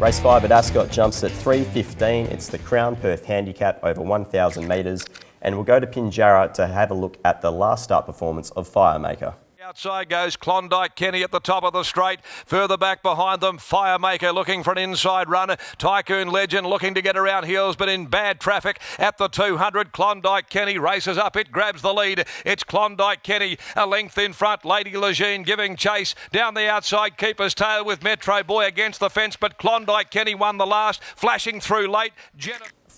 Race 5 at Ascot jumps at 3:15. It's the Crown Perth Handicap over 1,000 metres. And we'll go to Pinjarra to have a look at the last start performance of Firemaker. Outside goes Klondike Kenny at the top of the straight. Further back behind them, Firemaker looking for an inside run. Tycoon Legend looking to get around heels, but in bad traffic at the 200. Klondike Kenny races up. It grabs the lead. It's Klondike Kenny a length in front. Lady Legine giving chase down the outside. Keeper's Tail with Metro Boy against the fence, but Klondike Kenny won the last, flashing through late.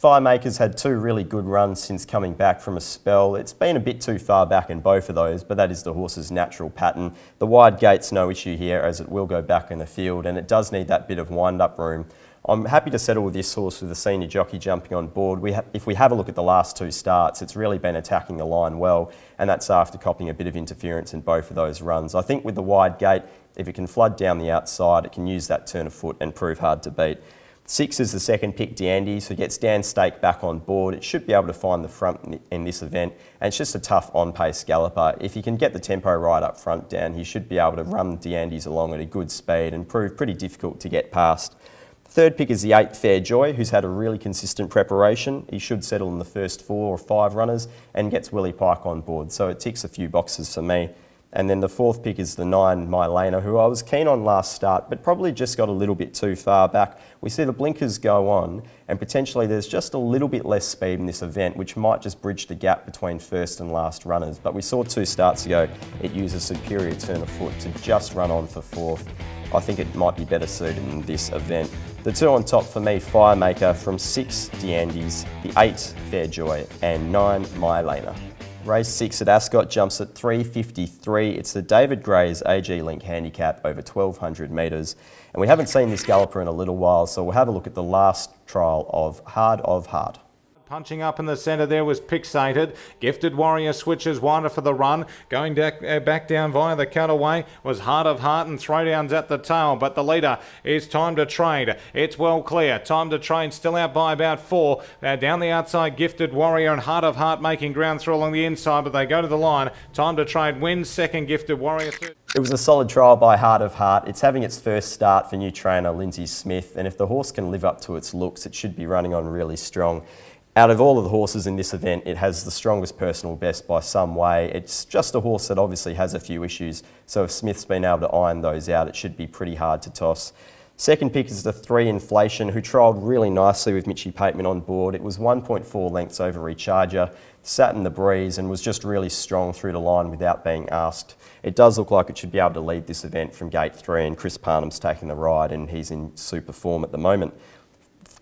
Firemaker's had two really good runs since coming back from a spell. It's been a bit too far back in both of those, but that is the horse's natural pattern. The wide gate's no issue here, as it will go back in the field, and it does need that bit of wind-up room. I'm happy to settle with this horse with the senior jockey jumping on board. If we have a look at the last two starts, it's really been attacking the line well, and that's after copying a bit of interference in both of those runs. I think with the wide gate, if it can flood down the outside, it can use that turn of foot and prove hard to beat. 6 is the second pick, D'Andes, who gets Dan Stake back on board. It should be able to find the front in this event, and it's just a tough on-pace galloper. If he can get the tempo right up front, Dan, he should be able to run D'Andes along at a good speed and prove pretty difficult to get past. Third pick is the 8, Fair Joy, who's had a really consistent preparation. He should settle in the first 4 or 5 runners and gets Willie Pike on board, so it ticks a few boxes for me. And then the fourth pick is the 9, Mylena, who I was keen on last start, but probably just got a little bit too far back. We see the blinkers go on, and potentially there's just a little bit less speed in this event, which might just bridge the gap between first and last runners. But we saw 2 starts ago, it used a superior turn of foot to just run on for fourth. I think it might be better suited in this event. The 2 on top for me, Firemaker, from 6, D'Andes, the 8, Fair Joy, and 9, Mylena. Race 6 at Ascot jumps at 3:53. It's the David Gray's AG Link Handicap over 1,200 metres. And we haven't seen this galloper in a little while, so we'll have a look at the last trial of Hard of Heart. Punching up in the centre there was Pixated. Gifted Warrior switches wider for the run. Going back down via the cutaway was Heart of Heart and Throwdowns at the tail. But the leader is Time to Trade. It's well clear. Time to Trade still out by about 4. Down the outside, Gifted Warrior and Heart of Heart making ground through along the inside, but they go to the line. Time to Trade wins second, Gifted Warrior third. It was a solid trial by Heart of Heart. It's having its first start for new trainer Lindsay Smith, and if the horse can live up to its looks, it should be running on really strong. Out of all of the horses in this event, it has the strongest personal best by some way. It's just a horse that obviously has a few issues, so if Smith's been able to iron those out, it should be pretty hard to toss. Second pick is the 3, Inflation, who trialled really nicely with Mitchy Pateman on board. It was 1.4 lengths over Recharger, sat in the breeze and was just really strong through the line without being asked. It does look like it should be able to lead this event from gate 3, and Chris Parnham's taking the ride and he's in super form at the moment.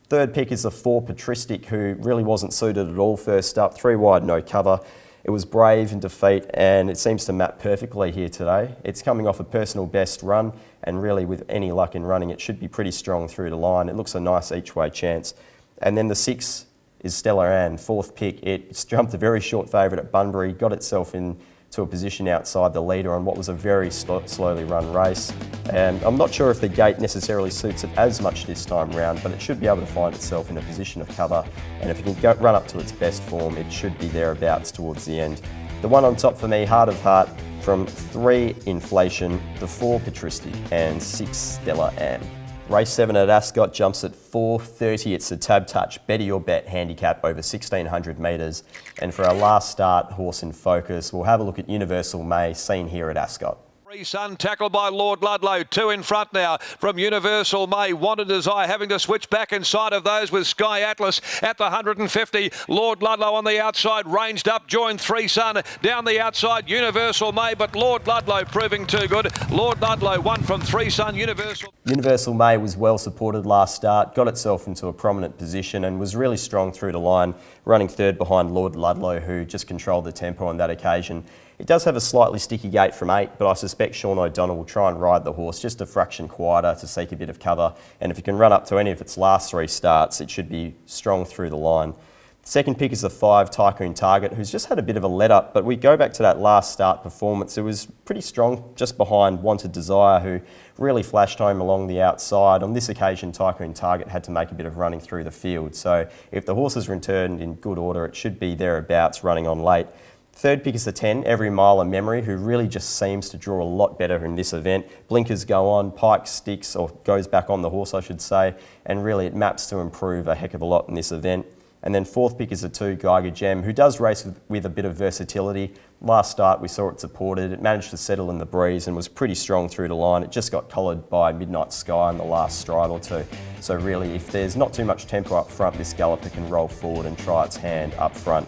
Third pick is the 4, Patristic, who really wasn't suited at all first up. 3 wide, no cover. It was brave in defeat, and it seems to map perfectly here today. It's coming off a personal best run, and really with any luck in running, it should be pretty strong through the line. It looks a nice each-way chance. And then the 6 is Stella Ann, 4th pick. It's jumped a very short favourite at Bunbury, got itself into a position outside the leader on what was a very slowly run race. And I'm not sure if the gate necessarily suits it as much this time round, but it should be able to find itself in a position of cover. And if it can run up to its best form, it should be thereabouts towards the end. The 1 on top for me, Heart of Heart, from 3, Inflation, the 4, Patristic, and 6, Stella Ann. Race 7 at Ascot jumps at 4:30. It's the Tab Touch Better Your Bet handicap over 1,600 metres. And for our last start, Horse in Focus, we'll have a look at Universal May, seen here at Ascot. Sun tackled by Lord Ludlow, 2 in front now from Universal May. Wanted Desire having to switch back inside of those with Sky Atlas at the 150. Lord Ludlow on the outside, ranged up, joined 3 Sun down the outside. Universal May, but Lord Ludlow proving too good. Lord Ludlow won from 3 Sun. Universal May was well supported last start, got itself into a prominent position and was really strong through the line, running third behind Lord Ludlow, who just controlled the tempo on that occasion. It does have a slightly sticky gate from 8, but I suspect Sean O'Donnell will try and ride the horse just a fraction quieter to seek a bit of cover. And if it can run up to any of its last 3 starts, it should be strong through the line. Second pick is the 5, Tycoon Target, who's just had a bit of a let-up, but we go back to that last start performance. It was pretty strong just behind Wanted Desire, who really flashed home along the outside. On this occasion, Tycoon Target had to make a bit of running through the field. So if the horses returned in good order, it should be thereabouts running on late. Third pick is the 10, Every Mile a Memory, who really just seems to draw a lot better in this event. Blinkers go on, Pike sticks, or goes back on the horse, I should say, and really it maps to improve a heck of a lot in this event. And then fourth pick is the 2, Geiger Gem, who does race with a bit of versatility. Last start we saw it supported, it managed to settle in the breeze and was pretty strong through the line. It just got collared by Midnight Sky in the last stride or two. So really, if there's not too much tempo up front, this galloper can roll forward and try its hand up front.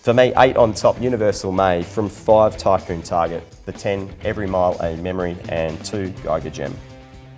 For me, 8 on top, Universal May, from 5, Tycoon Target, the 10, Every Mile a Memory, and 2, Geiger Gem.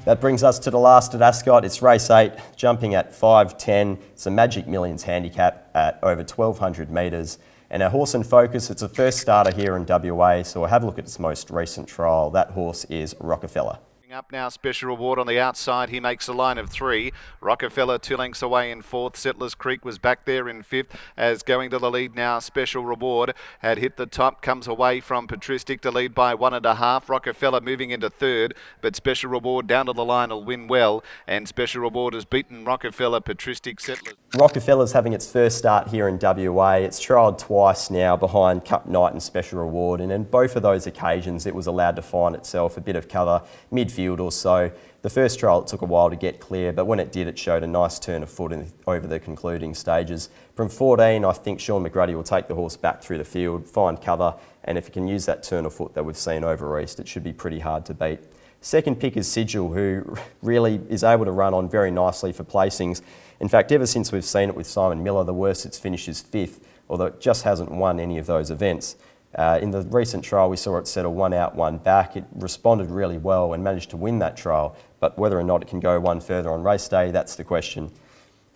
That brings us to the last at Ascot. It's race 8, jumping at 5.10. It's a Magic Millions handicap at over 1,200 metres. And our horse in focus, it's a first starter here in WA, so we'll have a look at its most recent trial. That horse is Rockefeller. Up now, Special Reward on the outside. He makes a line of 3. Rockefeller 2 lengths away in 4th. Settlers Creek was back there in 5th. As going to the lead now, Special Reward had hit the top, comes away from Patristic to lead by 1.5. Rockefeller moving into 3rd, but Special Reward down to the line will win well. And Special Reward has beaten Rockefeller, Patristic, Settlers. Rockefeller's having its first start here in WA. It's trialled twice now behind Cup Night and Special Reward, and in both of those occasions it was allowed to find itself a bit of cover midfield or so. The first trial it took a while to get clear, but when it did, it showed a nice turn of foot over the concluding stages. From 14, I think Sean McGrady will take the horse back through the field, find cover, and if he can use that turn of foot that we've seen over East, it should be pretty hard to beat. Second pick is Sigil, who really is able to run on very nicely for placings. In fact, ever since we've seen it with Simon Miller, the worst it's finished is 5th, although it just hasn't won any of those events. In the recent trial, we saw it settle 1 out, 1 back. It responded really well and managed to win that trial, but whether or not it can go one further on race day, that's the question.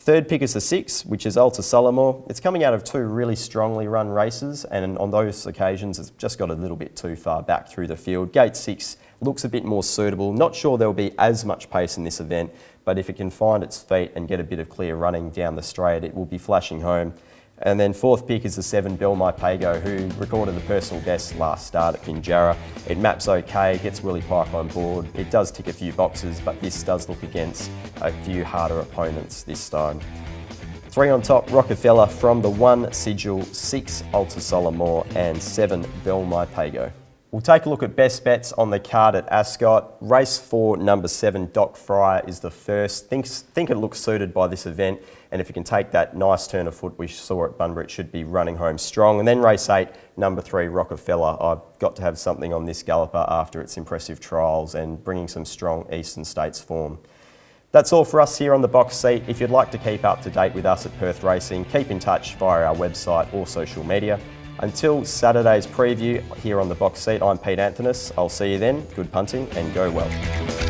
Third pick is the 6, which is Alta Solomor. It's coming out of 2 really strongly run races, and on those occasions, it's just got a little bit too far back through the field. Gate 6 looks a bit more suitable. Not sure there'll be as much pace in this event, but if it can find its feet and get a bit of clear running down the straight, it will be flashing home. And then fourth pick is the 7, Bell My Pago, who recorded the personal best last start at Pinjarra. It maps okay, gets Willie Pike on board. It does tick a few boxes, but this does look against a few harder opponents this time. 3 on top, Rockefeller, from the 1, Sigil, 6, Alta Solomor, and 7, Bell My Pago. We'll take a look at best bets on the card at Ascot. Race 4, number 7, Doc Fryer is the first. Think it looks suited by this event, and if you can take that nice turn of foot we saw at Bunbury, it should be running home strong. And then race 8, number 3, Rockefeller. I've got to have something on this galloper after its impressive trials and bringing some strong Eastern States form. That's all for us here on the box seat. If you'd like to keep up to date with us at Perth Racing, keep in touch via our website or social media. Until Saturday's preview here on the box seat, I'm Pete Anthonys. I'll see you then. Good punting and go well.